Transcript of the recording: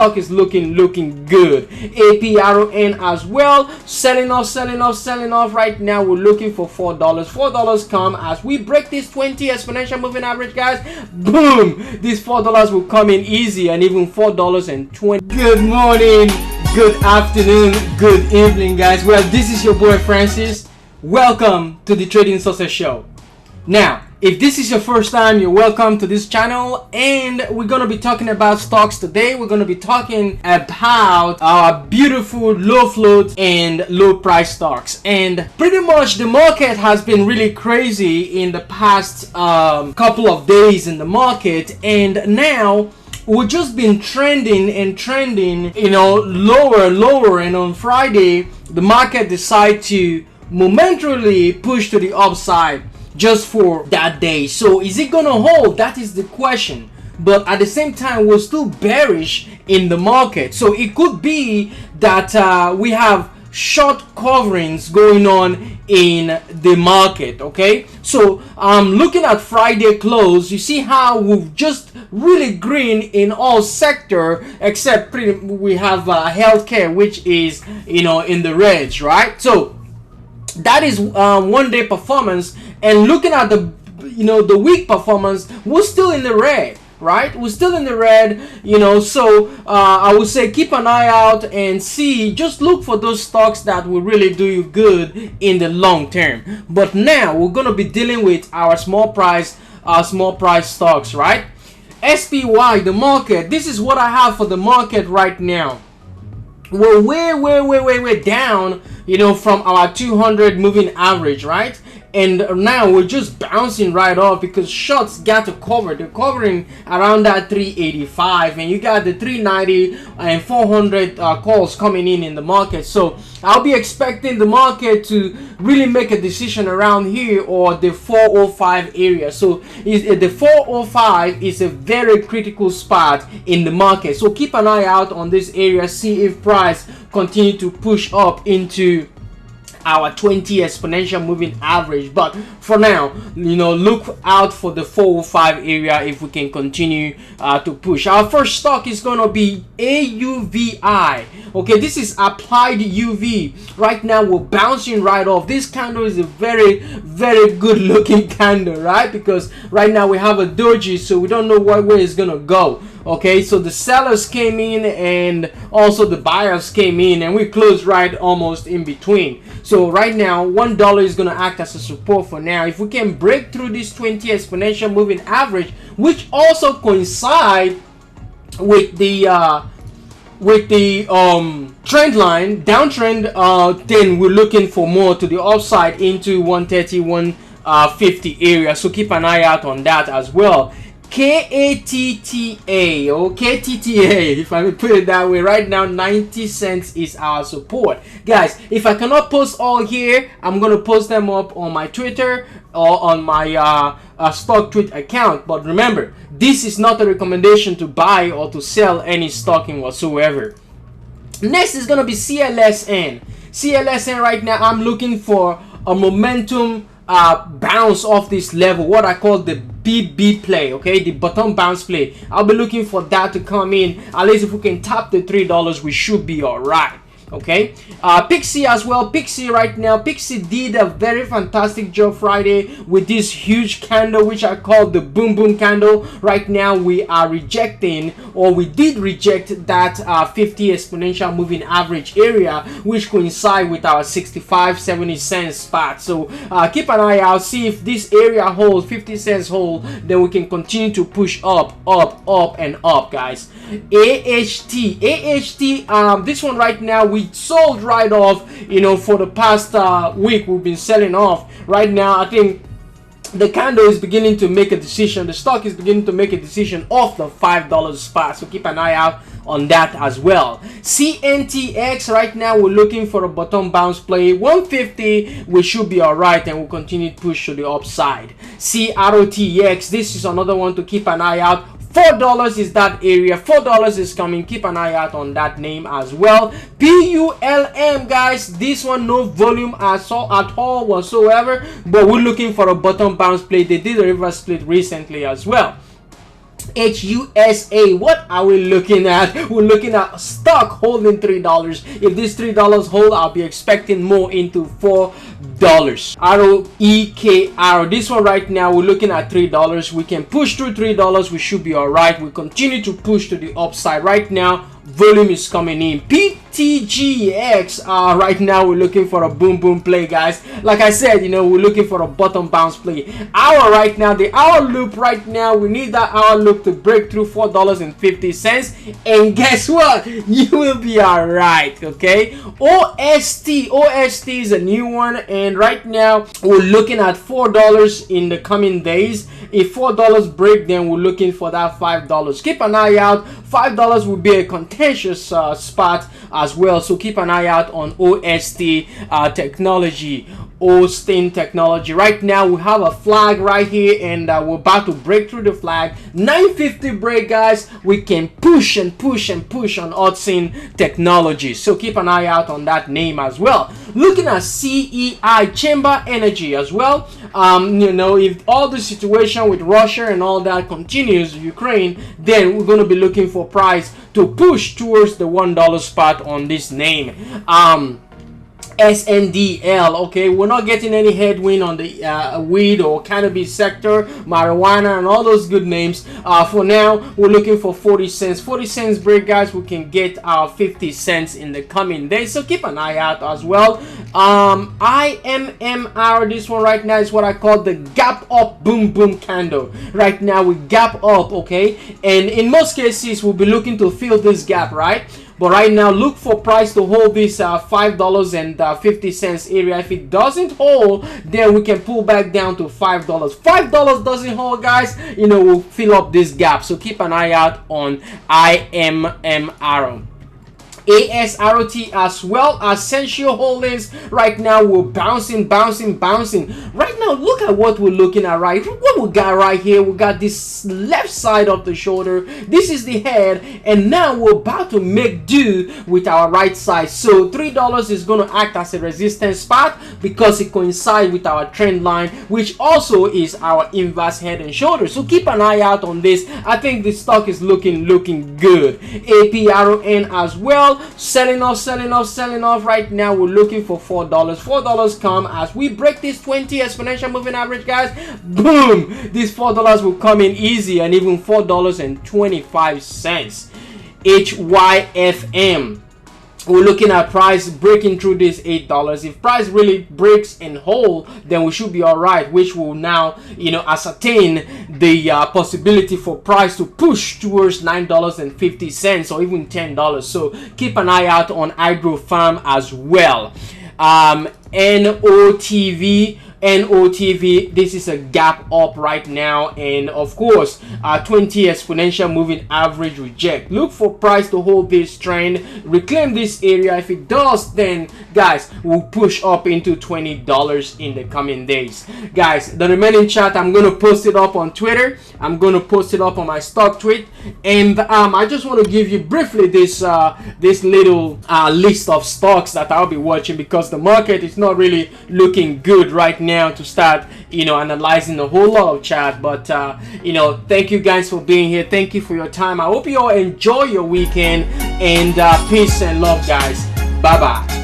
stock is looking good. APRON as well, selling off right now. We're looking for $4 come as we break this 20 exponential moving average, guys. Boom, these $4 will come in easy, and even $4.20. Good morning, good afternoon, good evening, guys. Well, this is your boy Francis. Welcome to the Trading Success Show. Now, if this is your first time, you're welcome to this channel, and we're going to be talking about stocks today. We're going to be talking about our beautiful low float and low price stocks. And pretty much the market has been really crazy in the past couple of days in the market, and now we've just been trending, you know, lower, and on Friday the market decided to momentarily push to the upside just for that day. So is it gonna hold? That is the question. But at the same time, we're still bearish in the market, so it could be that we have short coverings going on in the market. Okay, so looking at Friday close, you see how we've just really green in all sector except we have healthcare, which is, you know, in the reds, right? So that is 1 day performance. And looking at the, you know, the week performance, we're still in the red, right? We're still in the red, you know. So I would say keep an eye out and see, just look for those stocks that will really do you good in the long term. But now we're going to be dealing with our small price stocks, right? SPY, the market, this is what I have for the market right now. We're way down, you know, from our 200 moving average, right? And now we're just bouncing right off because shorts got to cover. They're covering around that 385, and you got the 390 and 400 calls coming in the market. So I'll be expecting the market to really make a decision around here or the 405 area. So the 405 is a very critical spot in the market. So keep an eye out on this area, see if price continue to push up into our 20 exponential moving average. But for now, you know, look out for the 405 area if we can continue to push. Our first stock is going to be AUVI. Okay, this is applied UV. Right now we're bouncing right off. This candle is a very good looking candle, right? Because right now we have a doji, so we don't know what way it's gonna go. Okay, so the sellers came in and also the buyers came in, and we closed right almost in between. So right now $1 is going to act as a support for now. If we can break through this 20 exponential moving average, which also coincide with the trend line downtrend, then we're looking for more to the upside into 130 150 area. So keep an eye out on that as well. KATTA or KTTA, if I may put it that way, right now 90 cents is our support. Guys, if I cannot post all here, I'm gonna post them up on my Twitter or on my stock tweet account. But remember, this is not a recommendation to buy or to sell any stock in whatsoever. Next is gonna be CLSN. CLSN right now, I'm looking for a momentum bounce off this level, what I call the BB play, okay, the bottom bounce play. I'll be looking for that to come in. At least if we can tap the $3, we should be all right. Okay, Pixie as well. Pixie right now, Pixie did a very fantastic job Friday with this huge candle, which I call the boom boom candle. Right now we are rejecting, or we did reject that 50 exponential moving average area, which coincide with our 65-70 cents spot. So keep an eye out, see if this area holds, 50 cents hold, then we can continue to push up and up, guys. AHT, this one right now we sold right off, you know, for the past week we've been selling off. Right now I think the candle is beginning to make a decision, the stock is beginning to make a decision off the $5 spot, so keep an eye out on that as well. CNTX right now we're looking for a bottom bounce play 150, we should be all right, and we'll continue to push to the upside. CROTX, this is another one to keep an eye out. $4 is that area, $4 is coming, keep an eye out on that name as well. PULM, guys, this one no volume at all whatsoever, but we're looking for a bottom bounce play. They did a reverse split recently as well. HUSA, what are we looking at? We're looking at stock holding $3. If this $3 hold, I'll be expecting more into $4. ROEKR, this one right now we're looking at $3. We can push through $3. We should be all right. We continue to push to the upside. Right now volume is coming in. PTGX, right now we're looking for a boom play, guys. Like I said, we're looking for a bottom bounce play. Hour right now, the hour loop right now, we need that hour loop to break through $4.50, and guess what, you will be all right. Okay, OST is a new one, and right now we're looking at $4 in the coming days. If $4 break, then we're looking for that $5. Keep an eye out. $5 will be a contentious spot as well, so keep an eye out on OST technology. Austin technology. Right now we have a flag right here, and we're about to break through the flag. 950 break, guys. We can push and push and push on Austin technology, so keep an eye out on that name as well. Looking at CEI, Chamber Energy as well. If all the situation with Russia and all that continues, Ukraine, then we're going to be looking for price to push towards the $1 spot on this name. SNDL, okay, we're not getting any headwind on the weed or cannabis sector, marijuana, and all those good names. For now, we're looking for 40 cents. 40 cents break, guys. We can get our 50 cents in the coming days, so keep an eye out as well. IMMR, this one right now is what I call the gap up boom candle. Right now we gap up, okay, and in most cases we'll be looking to fill this gap, right? But right now, look for price to hold this $5.50 area. If it doesn't hold, then we can pull back down to $5. $5 doesn't hold, guys, we'll fill up this gap. So keep an eye out on IMMR. ASROT as well. Essential Holdings right now we're bouncing. Right now, look at what we're looking at. What we got right here, we got this left side of the shoulder. This is the head, and now we're about to make do with our right side. So $3 is going to act as a resistance spot because it coincides with our trend line, which also is our inverse head and shoulder. So keep an eye out on this. I think the stock is looking good. APRON as well. Selling off right now. We're looking for $4. $4 come as we break this 20 exponential moving average, guys. Boom, these $4 will come in easy, and even $4.25. HYFM, we're looking at price breaking through this $8. If price really breaks and hold, then we should be all right, which will now ascertain the possibility for price to push towards $9.50 or even $10. So keep an eye out on Agro Farm as well. NOTV, this is a gap up right now, and of course 20 exponential moving average reject. Look for price to hold this trend, reclaim this area. If it does, then guys, we'll push up into $20 in the coming days. Guys, the remaining chart, I'm going to post it up on Twitter. I'm going to post it up on my stock tweet, and I just want to give you briefly this little list of stocks that I'll be watching, because the market is not really looking good right now to start analyzing a whole lot of chart. But thank you guys for being here. Thank you for your time. I hope you all enjoy your weekend, and peace and love, guys. Bye bye.